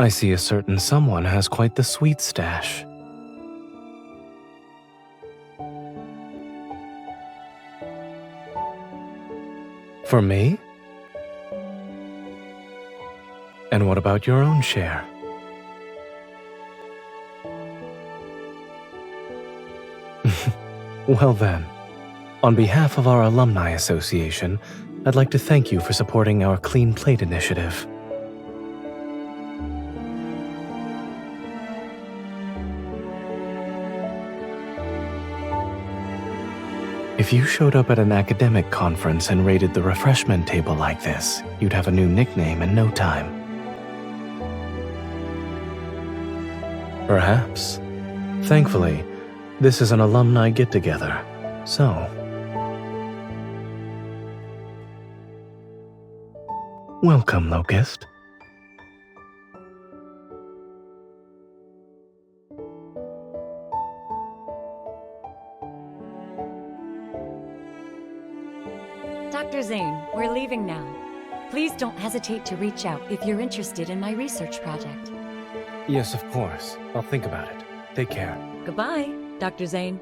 I see a certain someone has quite the sweet stash. For me? And what about your own share? Well then, on behalf of our Alumni Association, I'd like to thank you for supporting our Clean Plate initiative. If you showed up at an academic conference and raided the refreshment table like this, you'd have a new nickname in no time. Perhaps. Thankfully, this is an alumni get-together, so... Welcome, Locust. Dr. Zayne, we're leaving now. Please don't hesitate to reach out if you're interested in my research project. Yes, of course. I'll think about it. Take care. Goodbye, Dr. Zayne.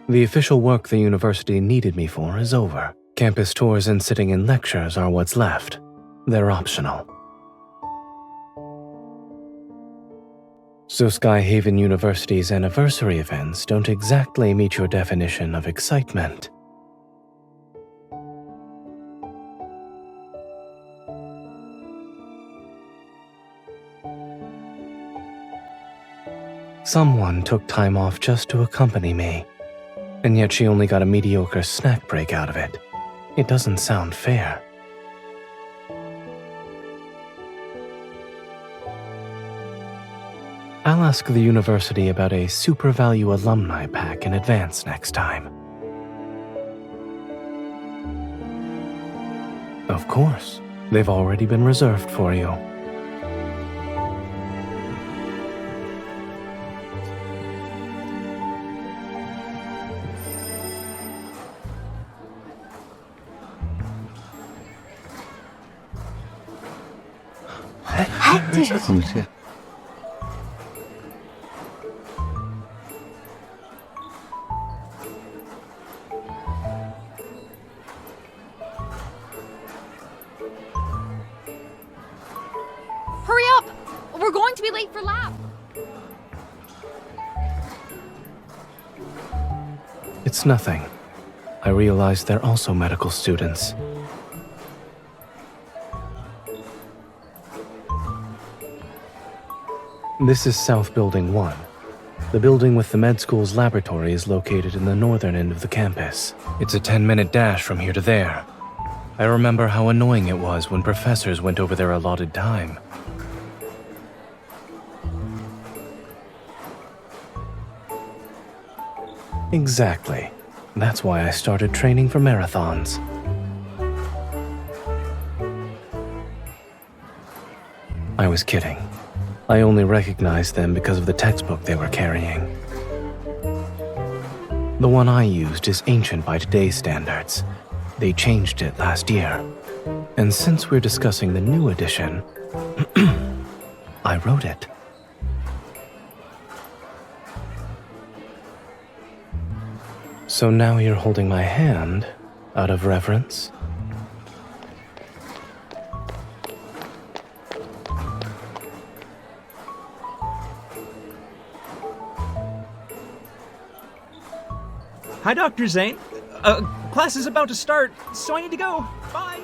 The official work the university needed me for is over. Campus tours and sitting in lectures are what's left. They're optional. So Skyhaven University's anniversary events don't exactly meet your definition of excitement. Someone took time off just to accompany me, and yet she only got a mediocre snack break out of it. It doesn't sound fair. I'll ask the university about a Super Value Alumni Pack in advance next time. Of course, they've already been reserved for you. Hurry up! We're going to be late for lab! It's nothing. I realize they're also medical students. This is South Building 1. The building with the med school's laboratory is located in the northern end of the campus. It's a 10-minute dash from here to there. I remember how annoying it was when professors went over their allotted time. Exactly. That's why I started training for marathons. I was kidding. I only recognized them because of the textbook they were carrying. The one I used is ancient by today's standards. They changed it last year. And since we're discussing the new edition, I wrote it. So now you're holding my hand out of reverence? Hi, Dr. Zayne. Class is about to start, so I need to go. Bye.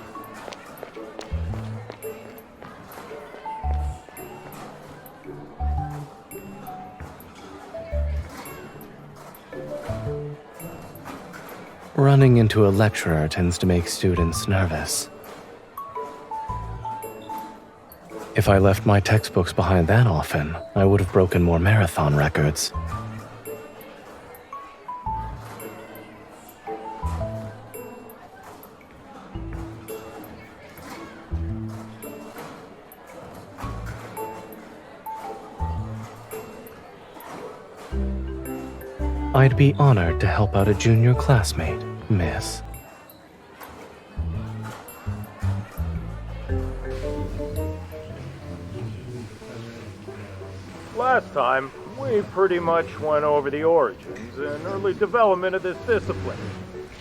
Running into a lecturer tends to make students nervous. If I left my textbooks behind that often, I would have broken more marathon records. I'd be honored to help out a junior classmate, miss. Last time, we pretty much went over the origins and early development of this discipline.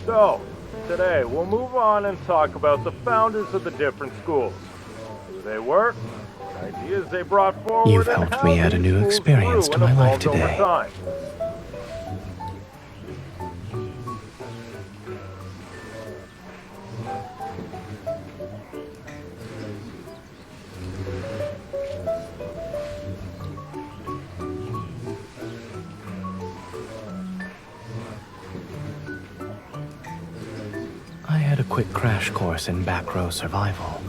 So, today we'll move on and talk about the founders of the different schools. Who they were, ideas they brought forward, You've and helped how me add a these new schools experience grew to and my life evolved over today. time. I had a quick crash course in back row survival.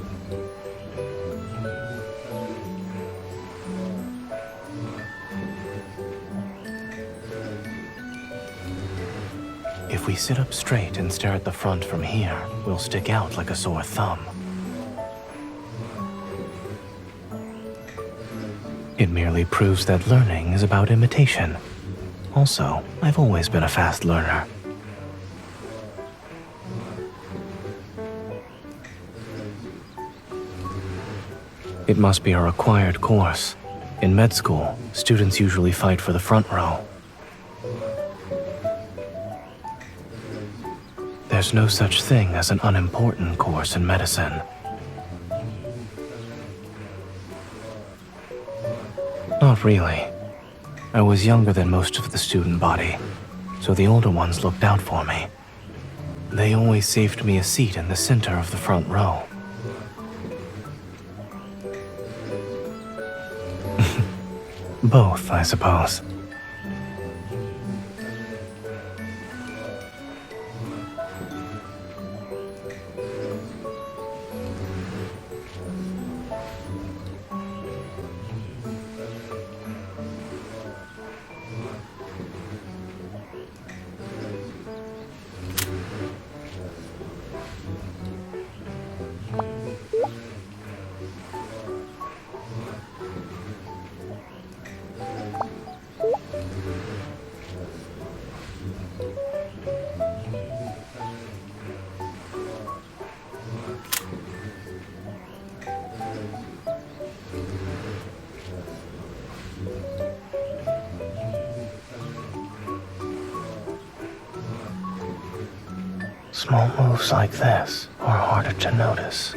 If we sit up straight and stare at the front from here, we'll stick out like a sore thumb. It merely proves that learning is about imitation. Also, I've always been a fast learner. It must be a required course. In med school, students usually fight for the front row. There's no such thing as an unimportant course in medicine. Not really. I was younger than most of the student body, so the older ones looked out for me. They always saved me a seat in the center of the front row. Both, I suppose. Small moves like this are harder to notice.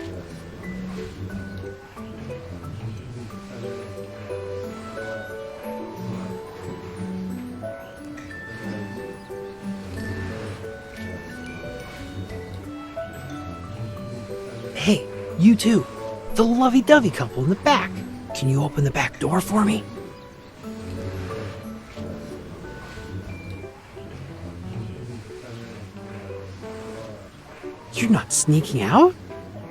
Hey, you two. The lovey-dovey couple in the back. Can you open the back door for me? You're not sneaking out?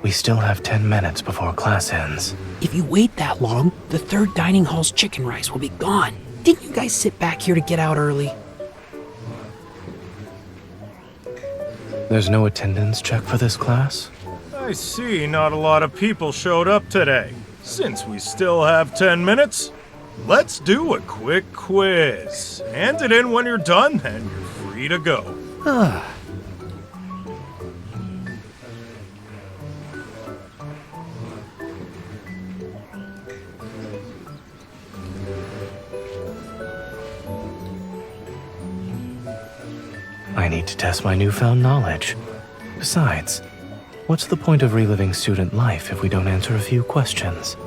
We still have 10 minutes before class ends. If you wait that long, the third dining hall's chicken rice will be gone. Didn't you guys sit back here to get out early? There's no attendance check for this class? I see not a lot of people showed up today. Since we still have 10 minutes, let's do a quick quiz. Hand it in when you're done, and you're free to go. I need to test my newfound knowledge. Besides, what's the point of reliving student life if we don't answer a few questions?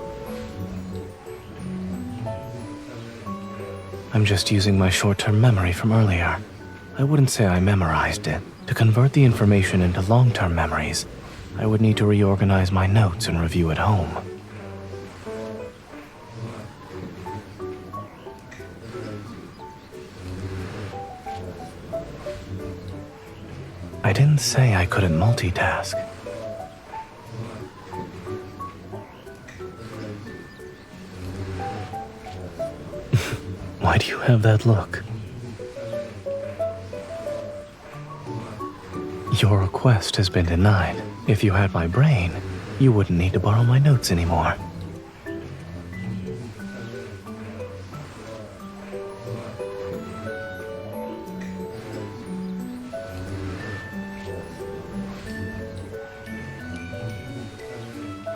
I'm just using my short-term memory from earlier. I wouldn't say I memorized it. To convert the information into long-term memories, I would need to reorganize my notes and review at home. I didn't say I couldn't multitask. Why do you have that look? Your request has been denied. If you had my brain, you wouldn't need to borrow my notes anymore.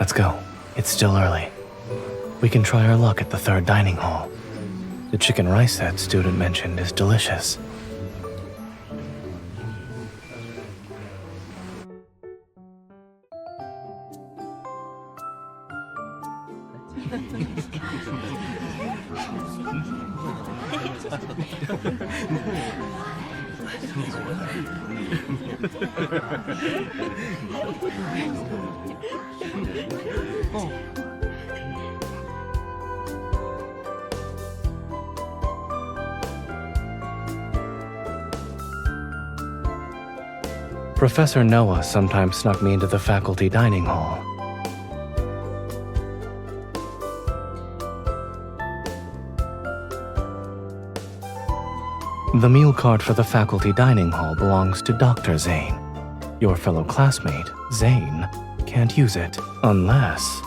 Let's go. It's still early. We can try our luck at the third dining hall. The chicken rice that student mentioned is delicious. Professor Noah sometimes snuck me into the faculty dining hall. The meal cart for the faculty dining hall belongs to Dr. Zayne. Your fellow classmate, Zayne, can't use it unless...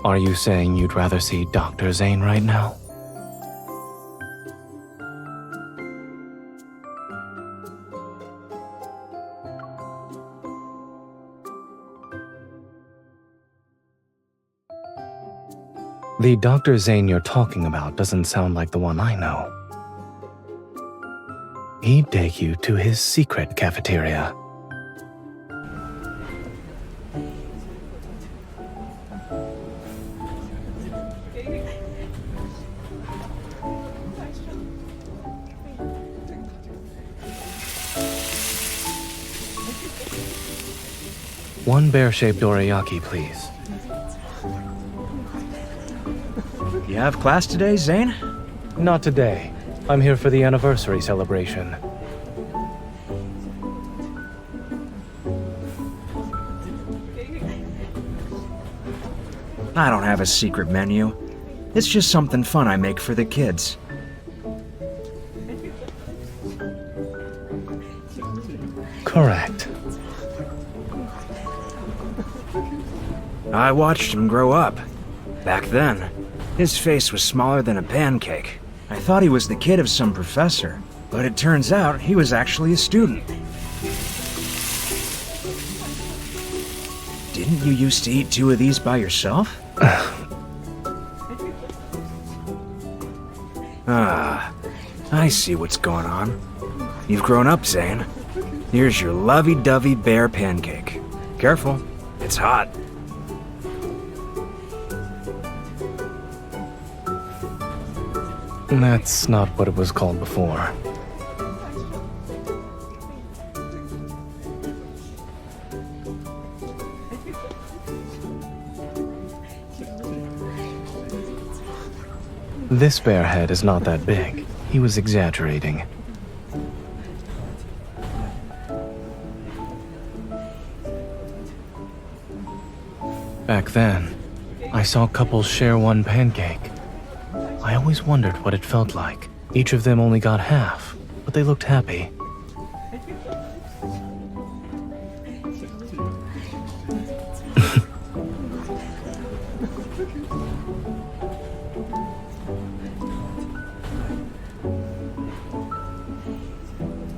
Are you saying you'd rather see Dr. Zayne right now? The Dr. Zayne you're talking about doesn't sound like the one I know. He'd take you to his secret cafeteria. One bear-shaped dorayaki, please. You have class today, Zayne? Not today. I'm here for the anniversary celebration. I don't have a secret menu. It's just something fun I make for the kids. Correct. I watched him grow up. Back then, his face was smaller than a pancake. I thought he was the kid of some professor, but it turns out he was actually a student. Didn't you used to eat 2 of these by yourself? I see what's going on. You've grown up, Zayne. Here's your lovey-dovey bear pancake. Careful, it's hot. That's not what it was called before. This bear head is not that big. He was exaggerating. Back then, I saw couples share one pancake. I always wondered what it felt like. Each of them only got half, but they looked happy.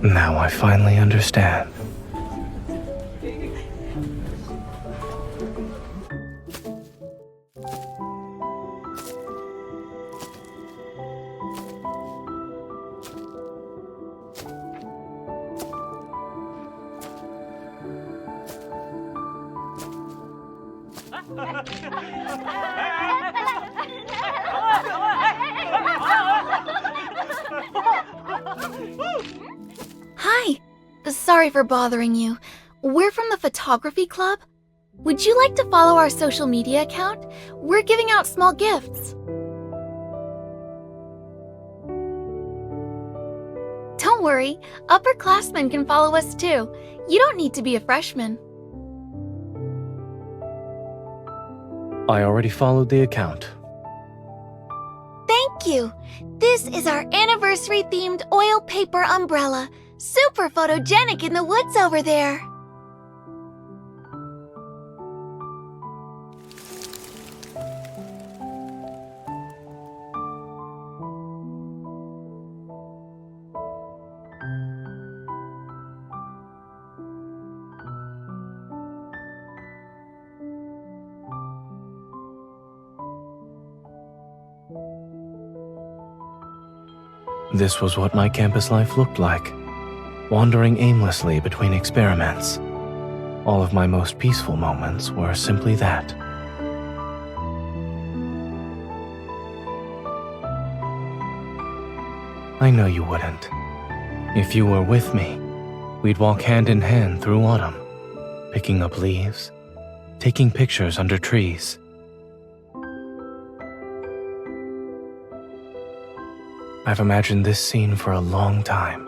Now I finally understand. Hi. Sorry for bothering you. We're from the photography club. Would you like to follow our social media account? We're giving out small gifts. Don't worry, upperclassmen can follow us too. You don't need to be a freshman. I already followed the account. Thank you. This is our anniversary-themed oil paper umbrella. Super photogenic in the woods over there. This was what my campus life looked like, wandering aimlessly between experiments. All of my most peaceful moments were simply that. I know you wouldn't. If you were with me, we'd walk hand in hand through autumn, picking up leaves, taking pictures under trees. I've imagined this scene for a long time.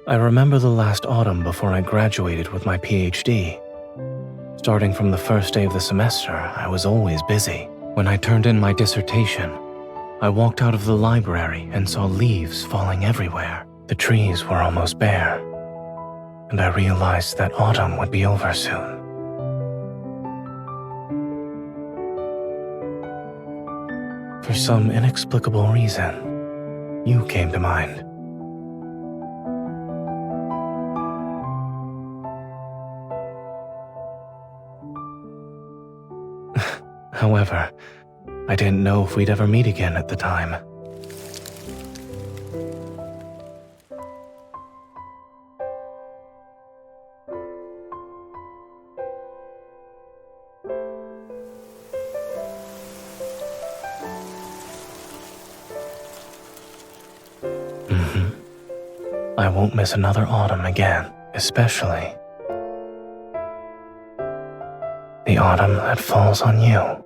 I remember the last autumn before I graduated with my PhD. Starting from the first day of the semester, I was always busy. When I turned in my dissertation, I walked out of the library and saw leaves falling everywhere. The trees were almost bare, and I realized that autumn would be over soon. For some inexplicable reason, you came to mind. However, I didn't know if we'd ever meet again at the time. I won't miss another autumn again, especially the autumn that falls on you.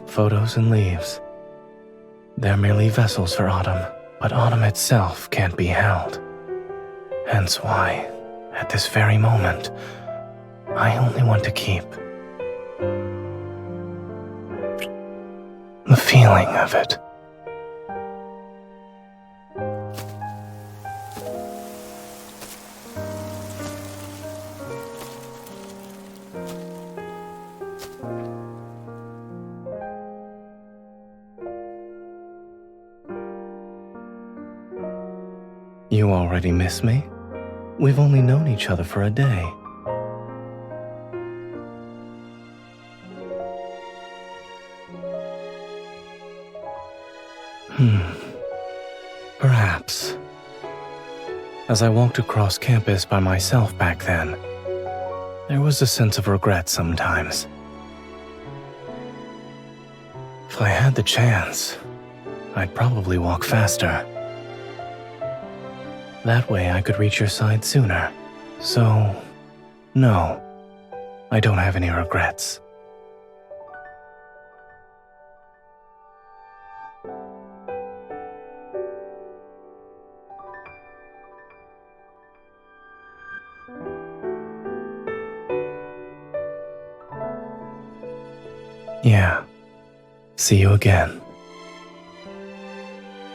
Photos and leaves. They're merely vessels for autumn, but autumn itself can't be held. Hence why, at this very moment, I only want to keep the feeling of it. You already miss me? We've only known each other for a day. Perhaps. As I walked across campus by myself back then, there was a sense of regret sometimes. If I had the chance, I'd probably walk faster. That way I could reach your side sooner. So, no, I don't have any regrets. Yeah, see you again.